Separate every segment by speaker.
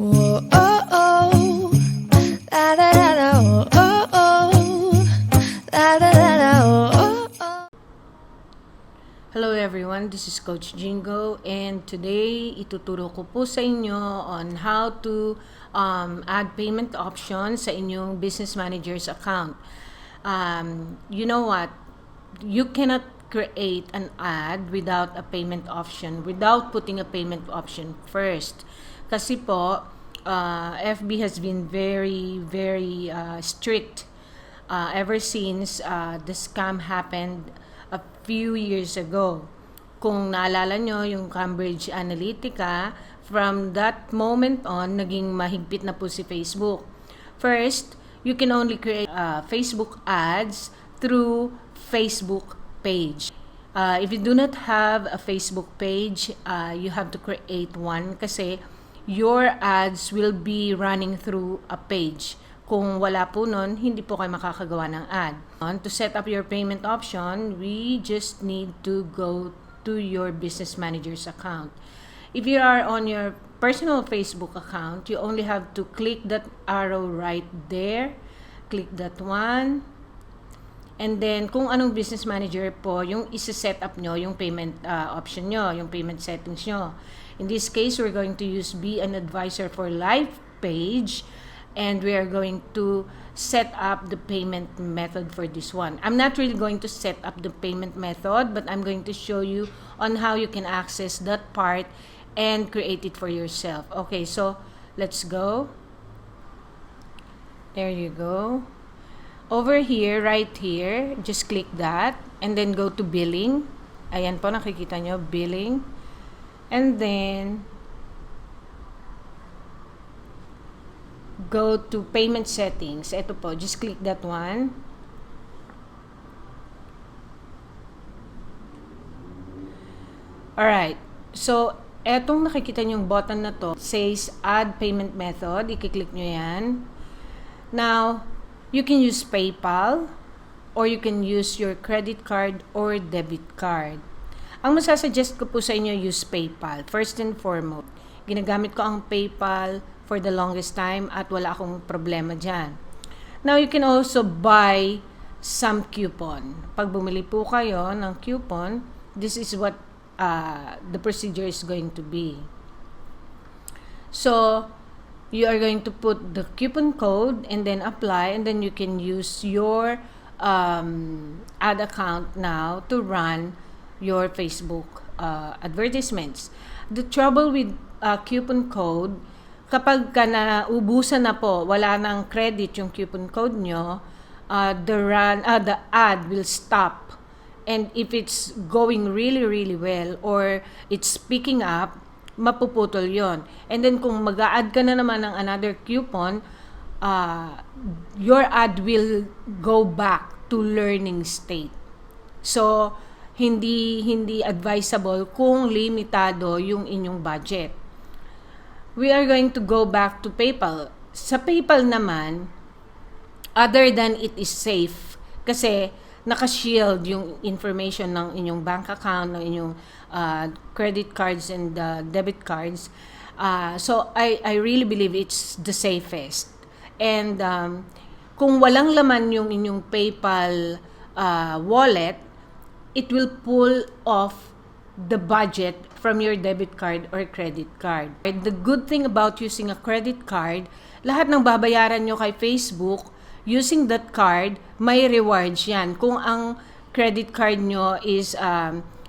Speaker 1: Whoa, oh, oh. La, la, la, la, oh, oh, oh. La, la, la, la, oh, oh, oh.
Speaker 2: Hello everyone, this is Coach Jingo, and today ituturo ko po sa inyo on how to add payment options sa inyong business manager's account. You know what? You cannot create an ad without a payment option, without putting a payment option first. Kasi po, FB has been very strict ever since the scam happened a few years ago. Kung naalala nyo, yung Cambridge Analytica, from that moment on, naging mahigpit na po si Facebook. First, you can only create Facebook ads through Facebook page. If you do not have a Facebook page, you have to create one kasi your ads will be running through a page. Kung wala po nun, hindi po kayo makakagawa ng ad. To set up your payment option, we just need to go to your business manager's account. If you are on your personal Facebook account, you only have to click that arrow right there. Click that one. And then, kung anong business manager po, yung isa-set up nyo, yung payment option nyo, yung payment settings nyo. In this case, we're going to use Be an Advisor for Life page. And we are going to set up the payment method for this one. I'm not really going to set up the payment method, but I'm going to show you on how you can access that part and create it for yourself. Okay, so let's go. There you go. Over here, right here, just click that and then go to billing. Ayan po, nakikita nyo, billing. And then go to payment settings. Ito po, just click that one. Alright, so etong nakikita nyong button na to says add payment method. I-click nyo yan. Now, you can use PayPal or you can use your credit card or debit card. Ang masasuggest ko po sa inyo, use PayPal. First and foremost, ginagamit ko ang PayPal for the longest time at wala akong problema dyan. Now, you can also buy some coupon. Pag bumili po kayo ng coupon, this is what the procedure is going to be. So, you are going to put the coupon code and then apply, and then you can use your ad account now to run your Facebook advertisements. The trouble with coupon code, kapag ka naubusan na po, wala nang credit yung coupon code nyo, the ad will stop. And if it's going really well or it's picking up, mapuputol yon. And then kung mag-a-add ka na naman ng another coupon, your ad will go back to learning state. So, hindi advisable kung limitado yung inyong budget. We are going to go back to PayPal. Sa PayPal naman, other than it is safe, kasi naka-shield yung information ng inyong bank account, ng inyong credit cards and debit cards. So, I really believe it's the safest. And kung walang laman yung inyong PayPal wallet, it will pull off the budget from your debit card or credit card. The good thing about using a credit card, lahat ng babayaran nyo kay Facebook, using that card, may rewards yan. Kung ang credit card nyo is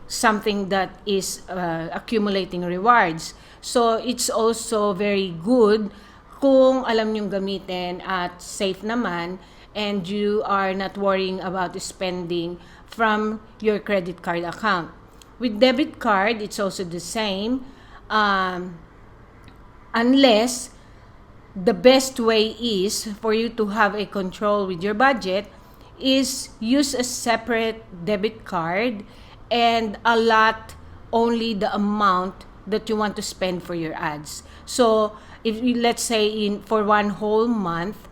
Speaker 2: something that is accumulating rewards. So, it's also very good kung alam nyong gamitin at safe naman and you are not worrying about spending from your credit card account. With debit card, it's also the same. Unless the best way is for you to have a control with your budget is use a separate debit card and allot only the amount that you want to spend for your ads. So, if you, let's say for one whole month,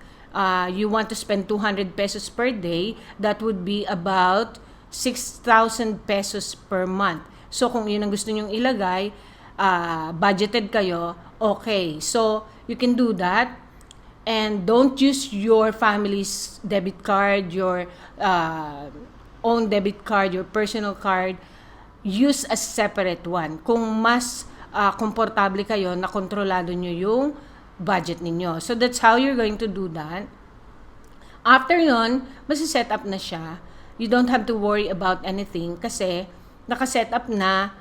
Speaker 2: you want to spend 200 pesos per day, that would be about 6,000 pesos per month. So, kung yun ang gusto nyong ilagay, budgeted kayo, Okay, so you can do that. And don't use your family's debit card, your own debit card, your personal card. Use a separate one. Kung mas komportable kayo na kontrolado nyo yung budget ninyo. So that's how you're going to do that. After yon, masi-set up na siya. You don't have to worry about anything kasi naka-set up na,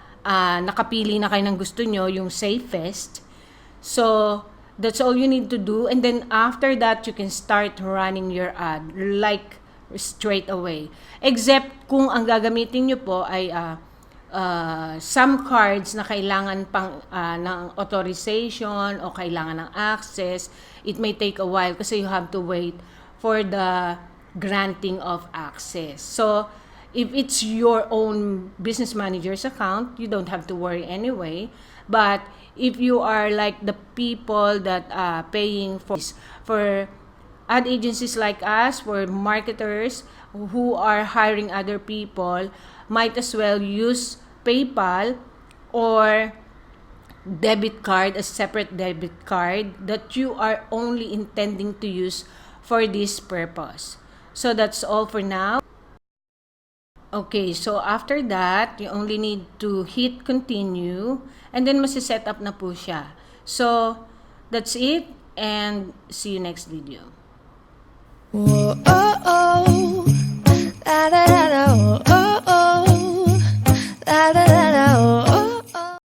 Speaker 2: nakapili na kayo ng gusto nyo, yung safest. So, that's all you need to do. And then after that, you can start running your ad like straight away. Except kung ang gagamitin nyo po ay some cards na kailangan pang ng authorization o kailangan ng access, it may take a while kasi you have to wait for the granting of access. So, if it's your own business manager's account, you don't have to worry anyway. But if you are like the people that are paying for ad agencies like us, for marketers who are hiring other people, might as well use PayPal or debit card, a separate debit card that you are only intending to use for this purpose. So that's all for now. Okay, so after that, you only need to hit continue and then masi-set up na po siya. So that's it and see you next video.
Speaker 1: Whoa, oh, oh.